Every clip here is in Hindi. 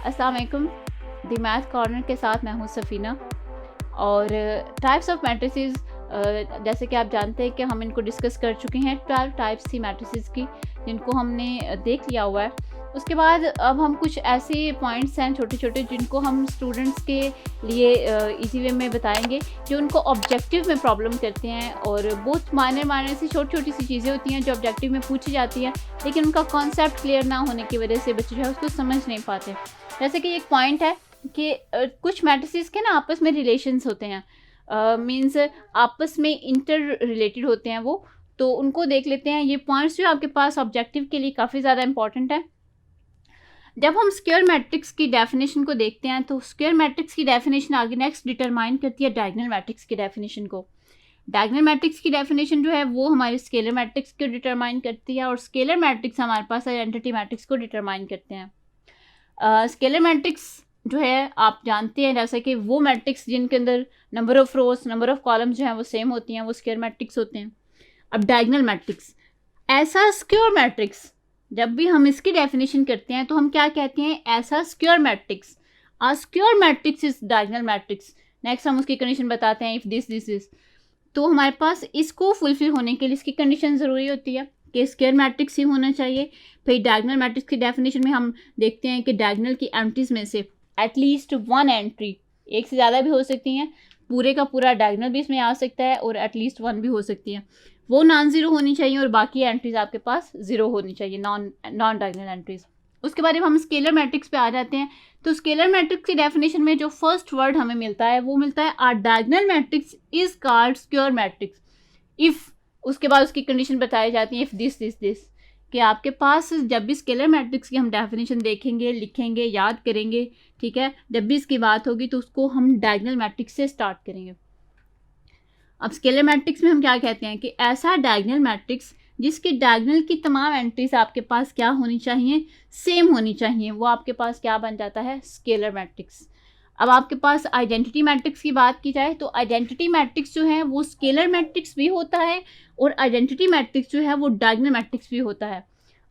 अस्सलाम वालेकुम। द मैथ कॉर्नर के साथ मैं हूँ सफ़ीना। और टाइप्स ऑफ मैट्रिसेस, जैसे कि आप जानते हैं कि हम इनको डिस्कस कर चुके हैं 12 टाइप्स थी मैट्रिसेस की, जिनको हमने देख लिया हुआ है। उसके बाद अब हम कुछ ऐसे पॉइंट्स हैं छोटे छोटे जिनको हम स्टूडेंट्स के लिए इजी वे में बताएंगे, जो उनको ऑब्जेक्टिव में प्रॉब्लम करते हैं। और बहुत माइनर सी छोटी सी चीज़ें होती हैं जो ऑब्जेक्टिव में पूछी जाती हैं, लेकिन उनका कॉन्सेप्ट क्लियर ना होने की वजह से बच्चे जो है उसको समझ नहीं पाते। जैसे कि एक पॉइंट है कि कुछ मैट्रिसेस के ना आपस में रिलेशंस होते हैं, मीन्स आपस में इंटर रिलेटेड होते हैं वो, तो उनको देख लेते हैं। ये पॉइंट्स जो आपके पास ऑब्जेक्टिव के लिए काफ़ी ज़्यादा इंपॉर्टेंट है। जब हम स्क्वायर मैट्रिक्स की डेफिनेशन को देखते हैं तो स्क्वायर मैट्रिक्स की डेफिनेशन आगे नेक्स्ट डिटरमाइन करती है डायगोनल मैट्रिक्स की डेफिनेशन को। डायगोनल मैट्रिक्स की डेफिनेशन जो है वो हमारे स्केलर मैट्रिक्स को डिटरमाइन करती है, और स्केलर मैट्रिक्स हमारे पास आइडेंटिटी मैट्रिक्स को डिटरमाइन करते हैं। स्केलर मैट्रिक्स जो है आप जानते हैं, जैसे कि वो मैट्रिक्स जिनके अंदर number of rose number of columns जो हैं वो सेम होती हैं, वो स्क्वायर मैट्रिक्स होते हैं। अब डायगोनल मैट्रिक्स, ऐसा स्क्वायर मैट्रिक्स, जब भी हम इसकी डेफिनेशन करते हैं तो हम क्या कहते हैं, ऐसा square matrix. A square matrix is diagonal matrix. Next हम उसकी कंडीशन बताते हैं, इफ दिस इज। तो हमारे पास इसको फुलफिल होने के लिए इसकी कंडीशन ज़रूरी होती है कि स्क्वायर मैट्रिक्स ही होना चाहिए। फिर डायगोनल मैट्रिक्स की डेफिनेशन में हम देखते हैं कि डायगोनल की एंट्रीज में से एटलीस्ट वन एंट्री, एक से ज़्यादा भी हो सकती हैं, पूरे का पूरा डायगोनल भी इसमें आ सकता है, और एटलीस्ट वन भी हो सकती है, वो नॉन ज़ीरो होनी चाहिए, और बाकी एंट्रीज आपके पास ज़ीरो होनी चाहिए, नॉन डायगोनल एंट्रीज। उसके बाद जब हम स्केलर मैट्रिक्स पे आ जाते हैं तो स्केलर मैट्रिक्स की डेफिनेशन में जो फर्स्ट वर्ड हमें मिलता है वो मिलता है a diagonal matrix is called square matrix if. उसके बाद उसकी कंडीशन बताई जाती है, इफ दिस कि आपके पास जब भी स्केलर मैट्रिक्स की हम डेफिनेशन देखेंगे, लिखेंगे, याद करेंगे, ठीक है, जब भी इसकी बात होगी तो उसको हम डायगोनल मैट्रिक्स से स्टार्ट करेंगे। अब स्केलर मैट्रिक्स में हम क्या कहते हैं कि ऐसा डायगोनल मैट्रिक्स जिसके डायगोनल की तमाम एंट्रीज आपके पास क्या होनी चाहिए, सेम होनी चाहिए, वो आपके पास क्या बन जाता है, स्केलर मैट्रिक्स। अब आपके पास आइडेंटिटी मैट्रिक्स की बात की जाए तो आइडेंटिटी मैट्रिक्स जो है वो स्केलर मैट्रिक्स भी होता है, और आइडेंटिटी मैट्रिक्स जो है वो डायगोनल मैट्रिक्स भी होता है।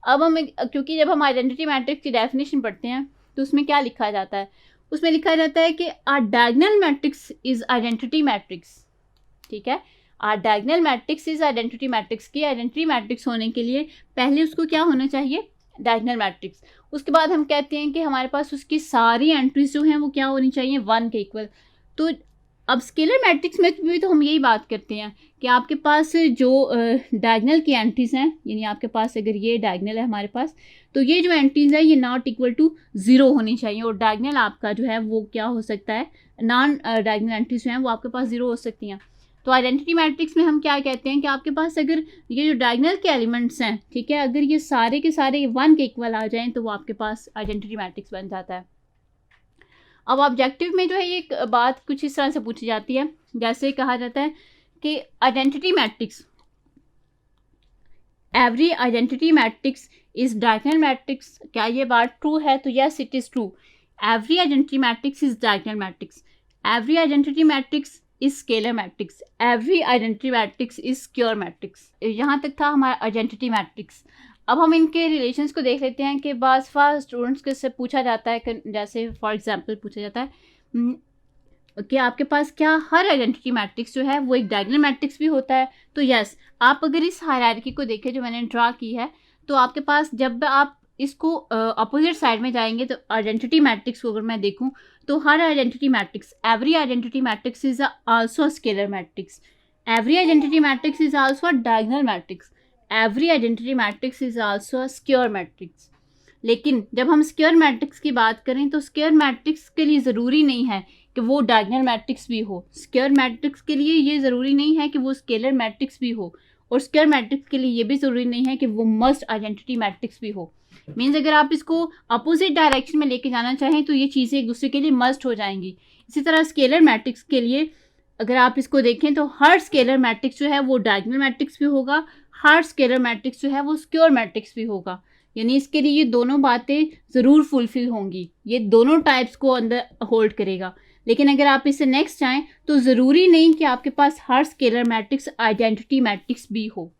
अब हम, क्योंकि जब हम आइडेंटिटी मैट्रिक्स की डेफिनेशन पढ़ते हैं तो उसमें क्या लिखा जाता है, उसमें लिखा जाता है कि a diagonal matrix is identity matrix, ठीक है। A diagonal matrix is identity matrix की आइडेंटिटी मैट्रिक्स होने के लिए पहले उसको क्या होना चाहिए, डायगोनल मैट्रिक्स। उसके बाद हम कहते हैं कि हमारे पास उसकी सारी एंट्रीज जो हैं वो क्या होनी चाहिए, वन के इक्वल। तो अब स्केलर मैट्रिक्स में भी तो हम यही बात करते हैं कि आपके पास जो डायगोनल की एंट्रीज हैं, यानी आपके पास अगर ये डायगोनल है हमारे पास, तो ये जो एंट्रीज है ये नॉट इक्वल टू ज़ीरो होनी चाहिए, और डायगोनल आपका जो है वो क्या हो सकता है, नॉन डायगोनल एंट्रीज जो हैं वो आपके पास ज़ीरो हो सकती हैं। तो आइडेंटिटी मैट्रिक्स में हम क्या कहते हैं कि आपके पास अगर ये जो डायगोनल के एलिमेंट्स हैं, ठीक है, अगर ये सारे के सारे वन के इक्वल आ जाएं तो वो आपके पास आइडेंटिटी मैट्रिक्स बन जाता है। अब ऑब्जेक्टिव में जो है ये बात कुछ इस तरह से पूछी जाती है, जैसे कहा जाता है कि identity matrix, every identity matrix is diagonal matrix. क्या ये बात ट्रू है, तो yes it is true. Every identity matrix is diagonal matrix. Every identity matrix is scalar matrix. Every identity matrix is square matrix. यहाँ तक था हमारा आइडेंटिटी मैट्रिक्स। अब हम इनके रिलेशंस को देख लेते हैं कि बाज़ स्टूडेंट्स के से पूछा जाता है, जैसे फॉर एग्जांपल पूछा जाता है कि आपके पास क्या हर आइडेंटिटी मैट्रिक्स जो है वो एक डायगोनल मैट्रिक्स भी होता है। तो यस, आप अगर इस हायरार्की को देखें जो मैंने ड्रा की है, तो आपके पास जब आप इसको अपोजिट साइड में जाएंगे तो आइडेंटिटी मैट्रिक्स को अगर मैं देखूं तो हर identity matrix, every identity matrix is also scalar matrix. Every identity matrix is also a diagonal matrix. Every identity matrix is also a square matrix. लेकिन जब हम स्क्वायर मैट्रिक्स की बात करें तो स्क्वायर मैट्रिक्स के लिए ज़रूरी नहीं है कि वो डायगोनल मैट्रिक्स भी हो। स्क्वायर मैट्रिक्स के लिए ये ज़रूरी नहीं है कि वो स्केलर मैट्रिक्स भी हो, और स्क्वायर मैट्रिक्स के लिए ये भी ज़रूरी नहीं है कि वो मस्ट आइडेंटिटी मैट्रिक्स भी हो। मीन्स अगर आप इसको अपोजिट डायरेक्शन में लेके जाना चाहें तो ये चीज़ें एक दूसरे के लिए मस्ट हो जाएंगी। इसी तरह स्केलर मैट्रिक्स के लिए अगर आप इसको देखें तो हर स्केलर मैट्रिक्स जो है वो डायगोनल मैट्रिक्स भी होगा, हर स्केलर मैट्रिक्स जो है वो स्क्वायर मैट्रिक्स भी होगा। यानी इसके लिए ये दोनों बातें ज़रूर फुलफिल होंगी, ये दोनों टाइप्स को अंदर होल्ड करेगा। लेकिन अगर आप इससे नेक्स्ट जाएं तो ज़रूरी नहीं कि आपके पास हर स्केलर मैट्रिक्स आइडेंटिटी मैट्रिक्स भी हो।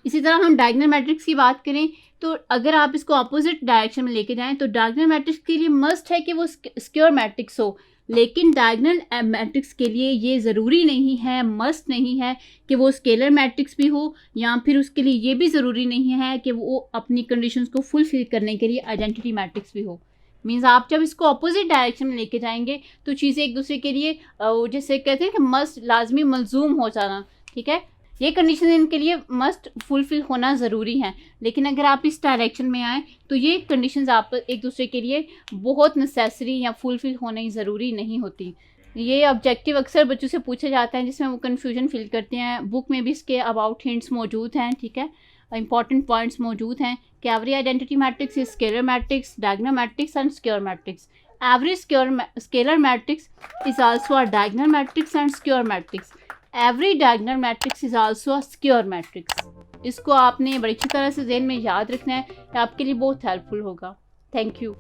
इसी तरह हम डायगोनल मैट्रिक्स की बात करें तो अगर आप इसको अपोजिट डायरेक्शन में लेके जाएं तो डायगोनल मैट्रिक्स के लिए मस्ट है कि वो स्क्वायर मैट्रिक्स हो, लेकिन डायगोनल मैट्रिक्स के लिए ये ज़रूरी नहीं है, मस्ट नहीं है कि वो स्केलर मैट्रिक्स भी हो, या फिर उसके लिए ये भी ज़रूरी नहीं है कि वो अपनी कंडीशंस को फुलफिल करने के लिए आइडेंटिटी मैट्रिक्स भी हो। मीन्स आप जब इसको अपोजिट डायरेक्शन में लेके जाएंगे तो चीज़ें एक दूसरे के लिए जैसे कहते हैं कि मस्ट लाजमी मलजूम हो जाना, ठीक है, ये कंडीशन इनके लिए मस्ट फुलफिल होना ज़रूरी है। लेकिन अगर आप इस डायरेक्शन में आए तो ये कंडीशंस आप एक दूसरे के लिए बहुत नेसेसरी या फुलफिल होना ज़रूरी नहीं होती। ये ऑब्जेक्टिव अक्सर बच्चों से पूछे जाते हैं जिसमें वो कन्फ्यूजन फील करते हैं। बुक में भी इसके अबाउट हिंट्स मौजूद हैं, ठीक है, इंपॉर्टेंट पॉइंट्स मौजूद हैं कि every identity matrix is scalar matrix, diagonal matrix and square matrix. Every scalar matrix is also a diagonal matrix and square matrix. Every diagonal matrix is also a square matrix. इसको आपने बड़ी अच्छी तरह से ज़हन में याद रखना है, आपके लिए बहुत हेल्पफुल होगा। Thank you.